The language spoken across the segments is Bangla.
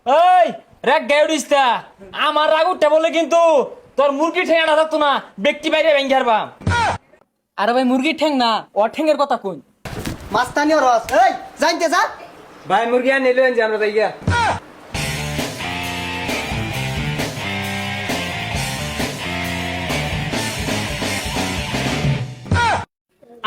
এই রাগ গাউডিস্তা আমার রাগ উঠতে বলে কিন্তু তোর মুরগি ঠেঙা না থাকতো না ব্যক্তি বাইরে ভেঙে হারবাম। আরে ভাই মুরগির ঠ্যাং না ওর ঠ্যাংয়ের কথা কই। মাস্তানীয় রস এই যাইতে যা। ভাই মুরগি আর নিলেন যে আমরা যাইয়া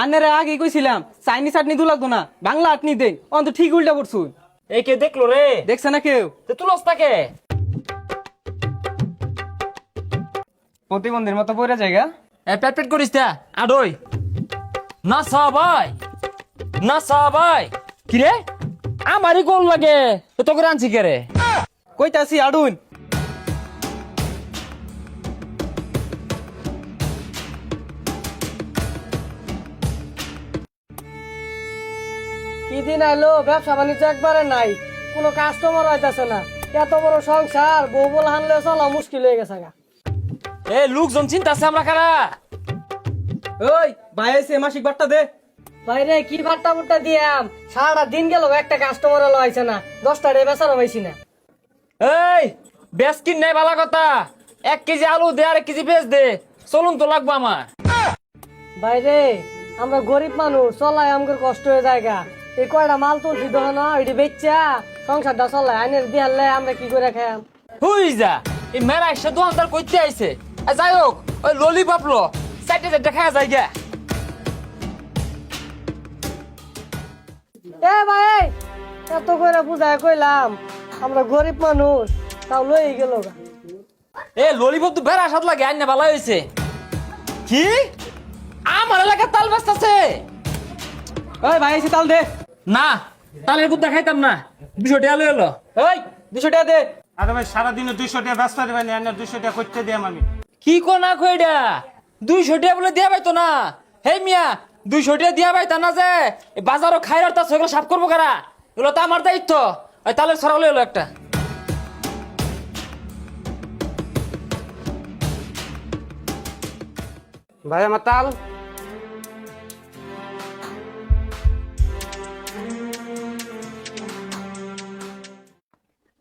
আন্নারে আগে কইছিলাম চাইনিজ চাটনি দু লাগতো না বাংলা আটনি দেন অন্ত ঠিক উল্টা পড়ছুন। এই কে দেখলো রে? দেখছে না কেউ? তো তুলস তাকে প্রতিবন্ধীর মতো পড়ে জায়গা পেট পেট করিস তা আডই না সবাই না সবাই কি রে আমারই কোন লাগে তো তোকে আনছি কে রে? কইতাছি আডুন কি দিন আইলো ব্যবসা বাণিজ্য একবারে নাই, কোনো কাস্টমার হইতাছে না। এত বড় সংসার বউ বল হানলে চলা মুশকিল হয়ে গেছে গা। এ লোকজন চিন্তা আছে আমরা কারা? ওই ভাই এসে মাসিক বাট্টা দে। বাইরে কি ভাট্টা মুট্টা দিয়াম, সারাটা দিন গেল একটা কাস্টমার এলো আইছে না, 10টা রে বেচারও পাইছি না। এই বেশ কিন নাই ভালো কথা, 1 কেজি আলু দে আর 1 কেজি পেঁয়াজ দে, চলুন তো লাগবো আমার। বাইরে আমরা গরিব মানুষ, চলাই আমাদের কষ্ট হয়ে জায়গা। এই কয়টা মাল তুলছি দোকান এটি বেচা সংসারটা চলাই, আইনের দিয়ালে আমরা কি করে খাইম? হুই যা এই মেরা এসে দোকানদার কইতে আইছে। যাই হোক ওই ললিপপ লো চারটে চারটে খাওয়া যায় গে। এ ভাই এত করে বুঝায় কইলাম আমরা গরিব মানুষ, তাও লই গেল গা। এ ললিপপ তো বেড়া স্বাদ লাগে, আইনা ভালো হয়েছে। কি আমার এলাকার তাল ব্যস্ত আছে? ওই ভাই এসে তাল দে। না তালের গুদ্দা খাইতাম না, 200 টাকা লই এলো। ওই 200 টাকা দে। আরে ভাই সারাদিনে 200 টাকা ব্যস্ত দেবেন না, 200 টাকা করতে দিয়াম আমি। কি কো না কইডা 200 টাকা বলে দিয়া পাইতো না। হে মিয়া 200 টাকা দিয়া পাইতা না যে এই বাজারও খাইরার তা সেগুলো সাফ করবো কারা? এগুলো তো আমার দায়িত্ব। ওই তালের ছড়া লই এলো একটা। ভাই আমার তাল।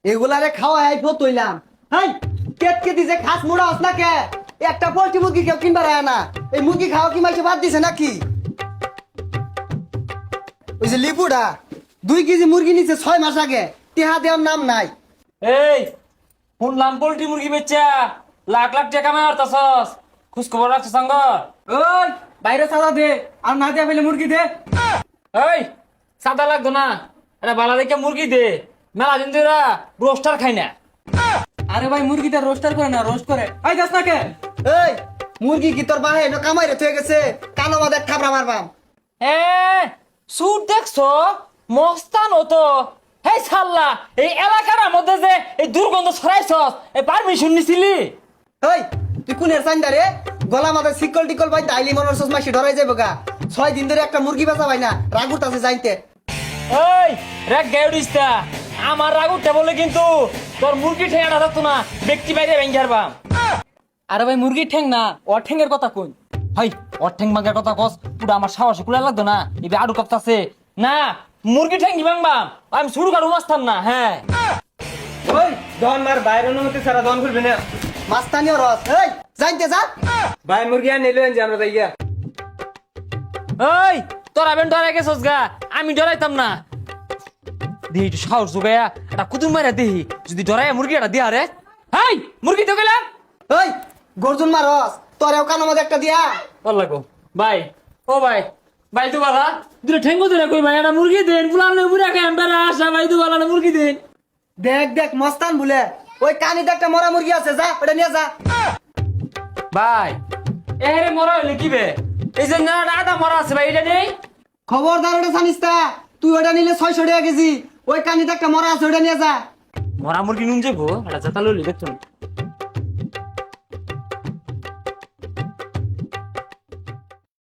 এগুলারে খাওয়া আইফো তৈলাম। হাই কেট কেটে যে খাস মোড়া হস না কে? একটা পোল্ট্রি মুরগি কেউ কিনবার আয় না। এই মুরগি খাওয়া কি মাইসে বাদ দিছে নাকি? ওই যে লিপুডা 2 কেজি মুরগি নিছে 6 মাস আগে, টিহা দেওয়ার নাম নাই। এই শুনলাম পোল্ট্রি মুরগি বেচা লাখ লাখ টাকা কামাই হরতাছস, খোঁজ খবর রাখছ সঙ্গ? ওই বাইরে সাদা দে আর না দিয়া ফেলে মুরগি দে। এই সাদা লাগতো না, এটা বালা দেখে মুরগি দে। মেলা দিন ধরে রোস্টার খাই না। আরে ভাই মুরগিটা রোস্টার করে না রোস্ট করে। এই যাস না কে? এই মুরগি কি তোর বাহে না কামাই রে থয়ে গেছে? কানো মাদের থাবড়া মারবাম। এ সুট দেখছো মস্তান হতো। এই সাল্লা এই এলাকার মধ্যে যে এই দুর্গন্ধ ছড়াইছস, এই পারমিশন নিছিলি? এই তুই কোনের চাইন্দা রে? গলা মাথায় সিকল টিকল ভাই দাইলি মনের সস মাসি ডরাই যাইব গা। 6 দিন ধরে একটা মুরগি বেচা ভাই না, রাগ উঠতাছে যাইতে। এই রাগ গাউডিস্তা আমার রাগ উঠতে বলে কিন্তু তোর মুরগি ঠেঙা না থাকতো না ব্যক্তি বাইরে ভেঙে হারবাম। আরে ভাই মুরগির ঠ্যাং না ওর ঠ্যাংয়ের কথা কই। হাই ওর ঠ্যাং ভাঙার কথা কস, পুরো আমার সাহসে কুলা লাগতো না। এই আড়ু কাপতাছে না, মুরগি ঠ্যাং ভাঙবাম, আমি শুরু কারু মাস্তান না। হ্যাঁ ওই দন মার বাইরে অনুমতি ছাড়া দন খুলবি না। মাস্তানীয় রস এই যাইতে যা। ভাই মুরগি আর নিলেন যে আমরা যাইয়া এই তোরা বেন ডরাই গেছস গা, আমি ডরাইতাম না। দেহি একটু সাহস জোগায়া একটা কুতুর মারা দেহি, যদি ডরাইয়া মুরগি একটা দিয়া রে। হাই মুরগি তো গেলাম। এই গর্জুন মা রস তোরেও কানো মাঝে একটা দিয়া। ভাল লাগো ভাই। ও ভাই ভাই তো বালা দুটো ঠেঙ্গো ধরে কই ভাই একটা মুরগি দেন, পুলানো মুরা খাই এমবারা আসা ভাই তো বালা মুরগি দেন। দেখ দেখ মস্তান বলে ওই কানিতে একটা মরা মুরগি আছে, যা ওটা নিয়ে যা। ভাই এ রে মরা হইলে কি বে? এই যে না আদা মরা আছে ভাই, এটা নেই। খবরদার ওটা জানিস তা, তুই ওটা নিলে 600 টাকা কেজি। ওই কানিতে একটা মরা আছে ওটা নিয়ে যা। মরা মুরগি নুন যাবো এটা জাতা লইলি দেখছো।